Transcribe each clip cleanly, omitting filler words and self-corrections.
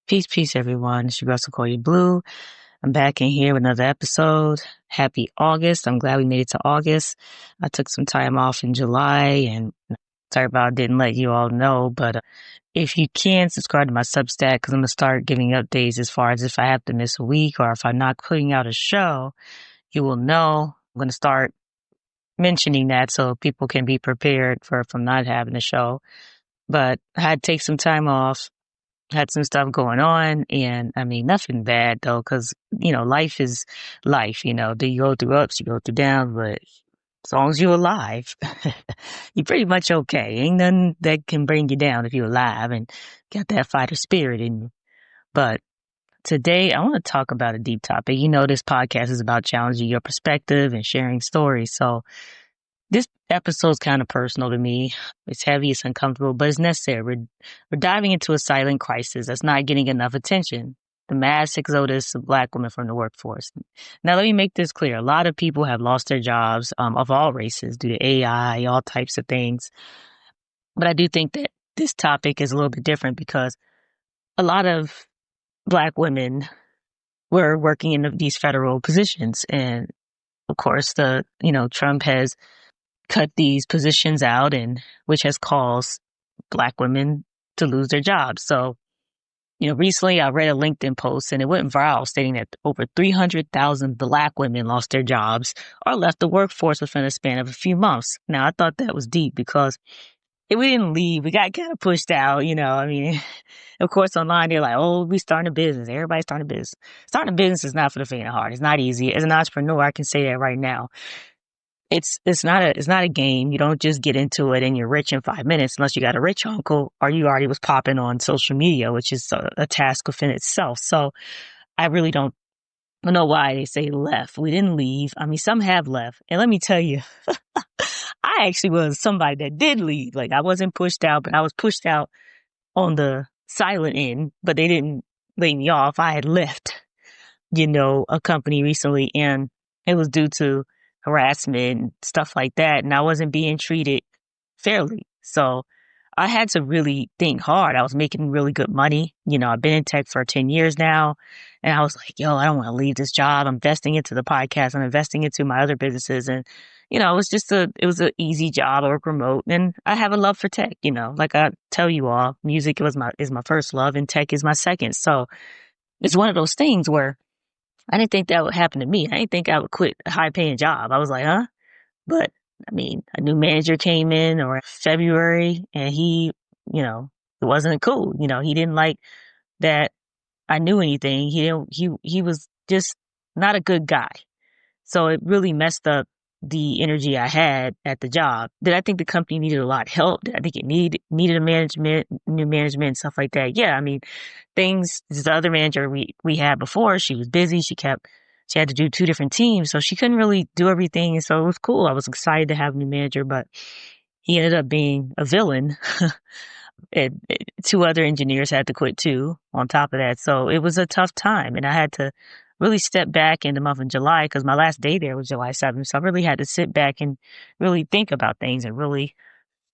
Peace, peace, everyone. It's your girl, Siquoyia Blue. I'm back in here with another episode. Happy August. I'm glad we made it to August. I took some time off in July and sorry about I didn't let you all know, but if you can subscribe to my Substack, because I'm going to start giving updates as far as if I have to miss a week or if I'm not putting out a show, you will know. I'm going to start mentioning that so people can be prepared from not having a show. But I had to take some time off. Had some stuff going on, and I mean, nothing bad though, because, life is life, do you go through ups, you go through downs, but as long as you're alive, you're pretty much okay. Ain't nothing that can bring you down if you're alive and got that fighter spirit in you. But today I want to talk about a deep topic. This podcast is about challenging your perspective and sharing stories. So this episode's kind of personal to me. It's heavy, it's uncomfortable, but it's necessary. We're diving into a silent crisis that's not getting enough attention. The mass exodus of Black women from the workforce. Now, let me make this clear. A lot of people have lost their jobs of all races due to AI, all types of things. But I do think that this topic is a little bit different because a lot of Black women were working in these federal positions. And of course, Trump has cut these positions out, and which has caused Black women to lose their jobs. So, recently I read a LinkedIn post and it went viral stating that over 300,000 Black women lost their jobs or left the workforce within a span of a few months. Now, I thought that was deep because if we didn't leave, we got kind of pushed out, I mean, of course, online, they're like, oh, we starting a business. Everybody's starting a business. Starting a business is not for the faint of heart. It's not easy. As an entrepreneur, I can say that right now. It's not a game. You don't just get into it and you're rich in 5 minutes unless you got a rich uncle or you already was popping on social media, which is a task within itself. So I really don't know why they say left. We didn't leave. I mean, some have left. And let me tell you, I actually was somebody that did leave. Like, I wasn't pushed out, but I was pushed out on the silent end, but they didn't lay me off. I had left, a company recently, and it was due to harassment and stuff like that. And I wasn't being treated fairly. So I had to really think hard. I was making really good money. I've been in tech for 10 years now. And I was like, yo, I don't want to leave this job. I'm investing into the podcast. I'm investing into my other businesses. And, it was just it was an easy job or remote. And I have a love for tech, like I tell you all, music is my first love and tech is my second. So it's one of those things where I didn't think that would happen to me. I didn't think I would quit a high paying job. I was like, huh? But I mean, a new manager came in or February and it wasn't cool. He didn't like that I knew anything. He was just not a good guy. So it really messed up the energy I had at the job. Did I think the company needed a lot of help? Did I think it needed new management and stuff like that? Yeah. I mean, the other manager we had before, she was busy. She had to do two different teams, so she couldn't really do everything. And so it was cool. I was excited to have a new manager, but he ended up being a villain. And two other engineers had to quit too on top of that. So it was a tough time, and I had to really step back in the month of July because my last day there was July 7th. So I really had to sit back and really think about things and really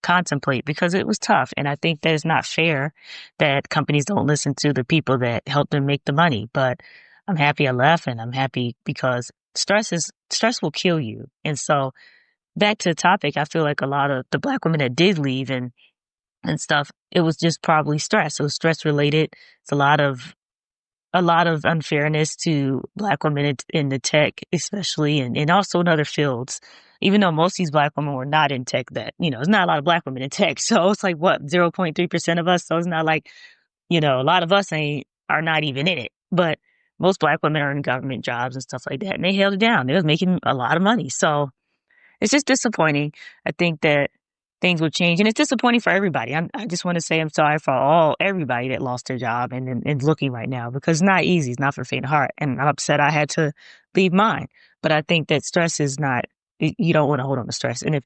contemplate because it was tough. And I think that it's not fair that companies don't listen to the people that help them make the money. But I'm happy I left, and I'm happy because stress will kill you. And so back to the topic, I feel like a lot of the Black women that did leave and stuff, it was just probably stress. It was stress related. It's a lot of unfairness to Black women in the tech, especially, and also in other fields. Even though most of these Black women were not in tech, there's not a lot of Black women in tech. So it's like, what, 0.3% of us? So it's not like, a lot of us are not even in it. But most Black women are in government jobs and stuff like that. And they held it down. They was making a lot of money. So it's just disappointing. I think that things will change, and it's disappointing for everybody. I just want to say I'm sorry for everybody that lost their job and looking right now because it's not easy. It's not for faint of heart, and I'm upset I had to leave mine. But I think that stress is not. You don't want to hold on to stress, and if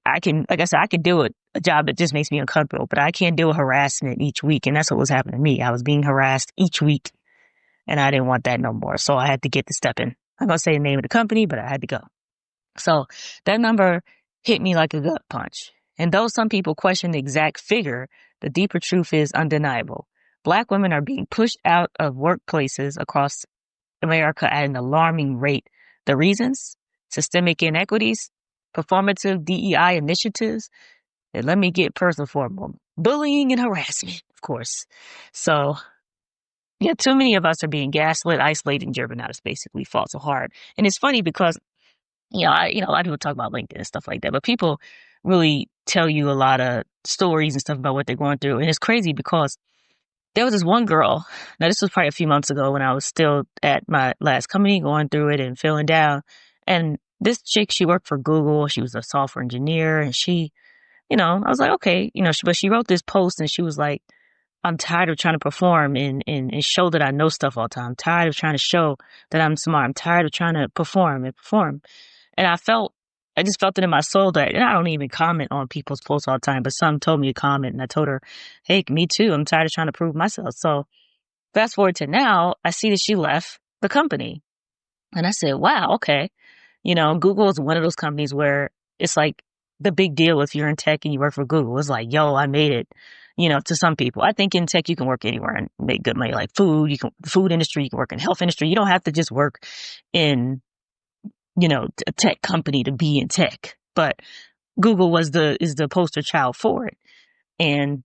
I can, like I said, I can deal with a job that just makes me uncomfortable, but I can't deal with harassment each week, and that's what was happening to me. I was being harassed each week, and I didn't want that no more. So I had to get the step in. I'm gonna say the name of the company, but I had to go. So that number hit me like a gut punch. And though some people question the exact figure, the deeper truth is undeniable. Black women are being pushed out of workplaces across America at an alarming rate. The reasons? Systemic inequities, performative DEI initiatives, and let me get personal for a moment. Bullying and harassment, of course. So, yeah, too many of us are being gaslit, isolated, and driven out of space if we fall so hard. And it's funny because, a lot of people talk about LinkedIn and stuff like that, but people really tell you a lot of stories and stuff about what they're going through. And it's crazy because there was this one girl. Now, this was probably a few months ago when I was still at my last company, going through it and feeling down. And this chick, she worked for Google. She was a software engineer, and I was like, okay, but she wrote this post and she was like, I'm tired of trying to perform and show that I know stuff all the time. I'm tired of trying to show that I'm smart. I'm tired of trying to perform and perform. And I just felt it in my soul that, and I don't even comment on people's posts all the time, but some told me to comment and I told her, hey, me too. I'm tired of trying to prove myself. So fast forward to now, I see that she left the company. And I said, wow, okay. Google is one of those companies where it's like the big deal if you're in tech and you work for Google. It's like, yo, I made it, to some people. I think in tech, you can work anywhere and make good money, like food, the food industry, you can work in health industry. You don't have to just work in, a tech company to be in tech. But Google is the poster child for it. And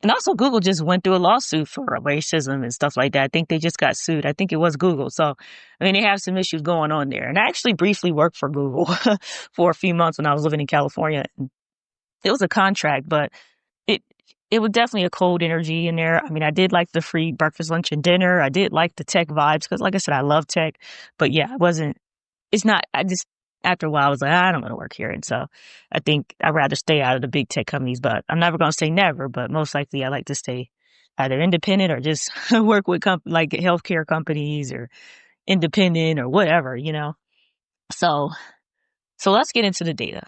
also Google just went through a lawsuit for racism and stuff like that. I think they just got sued. I think it was Google. So, I mean, they have some issues going on there. And I actually briefly worked for Google for a few months when I was living in California. It was a contract, but it it was definitely a cold energy in there. I mean, I did like the free breakfast, lunch, and dinner. I did like the tech vibes because, like I said, I love tech. But yeah, it's not, after a while, I was like, I don't want to work here. And so I think I'd rather stay out of the big tech companies, but I'm never going to say never, but most likely I like to stay either independent or just work with like healthcare companies or independent or whatever. So, so let's get into the data.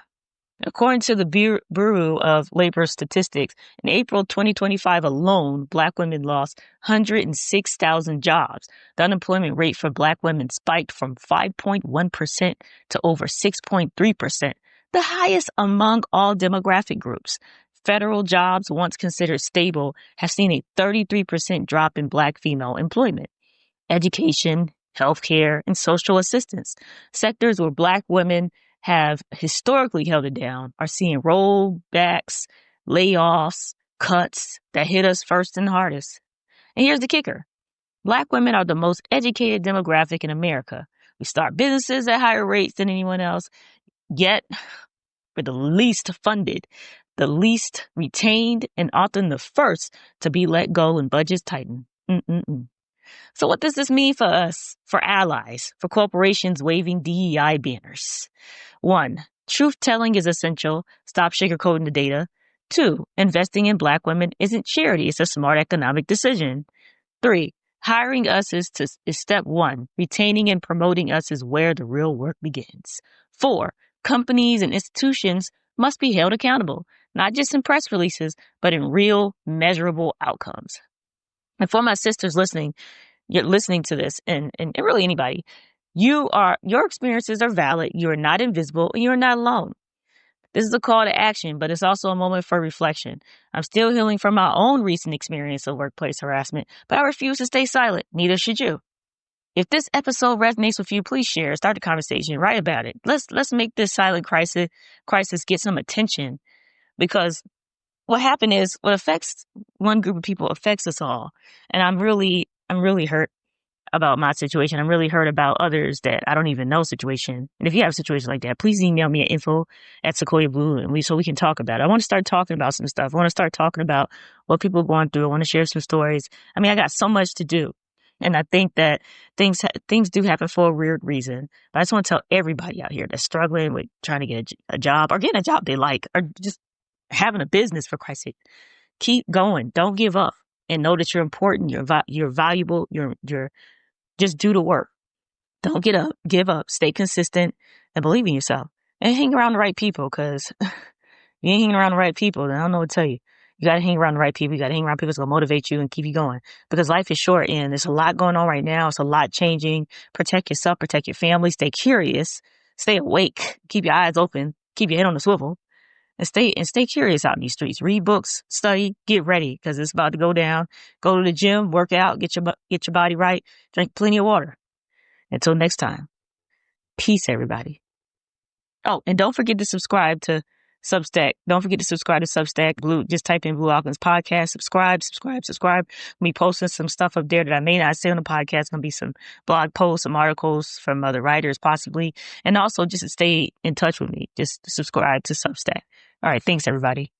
According to the Bureau of Labor Statistics, in April 2025 alone, Black women lost 106,000 jobs. The unemployment rate for Black women spiked from 5.1% to over 6.3%, the highest among all demographic groups. Federal jobs, once considered stable, have seen a 33% drop in Black female employment. Education, healthcare, and social assistance, sectors where Black women have historically held it down, are seeing rollbacks, layoffs, cuts that hit us first and hardest. And here's the kicker. Black women are the most educated demographic in America. We start businesses at higher rates than anyone else, yet we're the least funded, the least retained, and often the first to be let go when budgets tighten. So what does this mean for us, for allies, for corporations waving DEI banners? 1. Truth-telling is essential. Stop sugarcoating the data. 2. Investing in Black women isn't charity. It's a smart economic decision. 3. Hiring us is step 1. Retaining and promoting us is where the real work begins. 4. Companies and institutions must be held accountable, not just in press releases, but in real, measurable outcomes. And for my sisters listening, you're listening to this, and really anybody, your experiences are valid. You are not invisible, and you're not alone. This is a call to action, but it's also a moment for reflection. I'm still healing from my own recent experience of workplace harassment, but I refuse to stay silent. Neither should you. If this episode resonates with you, please share, start the conversation, write about it. Let's make this silent crisis get some attention, because what happened is what affects one group of people affects us all. And I'm really hurt about my situation. I'm really hurt about others that I don't even know situation. And if you have a situation like that, please email me at info@Siquoyia Blue, and so we can talk about it. I want to start talking about some stuff. I want to start talking about what people are going through. I want to share some stories. I mean, I got so much to do. And I think that things do happen for a weird reason. But I just want to tell everybody out here that's struggling with trying to get a job or getting a job they like, or just having a business, for Christ's sake, keep going. Don't give up, and know that you're important. You're valuable. You're just do the work. Don't give up, stay consistent, and believe in yourself. And hang around the right people, because you ain't hanging around the right people, then I don't know what to tell you. You got to hang around the right people. You got to hang around people that's going to motivate you and keep you going, because life is short and there's a lot going on right now. It's a lot changing. Protect yourself, protect your family, stay curious, stay awake, keep your eyes open, keep your head on the swivel. and stay curious out in these streets. Read books, study, get ready because it's about to go down. Go to the gym, work out, get your body right, drink plenty of water. Until next time, peace, everybody. Oh, and don't forget to subscribe to Substack. Don't forget to subscribe to Substack. Blue, just type in Blue Alchemist Podcast. Subscribe. Me posting some stuff up there that I may not say on the podcast. Gonna be some blog posts, some articles from other writers, possibly, and also just to stay in touch with me. Just subscribe to Substack. All right, thanks everybody.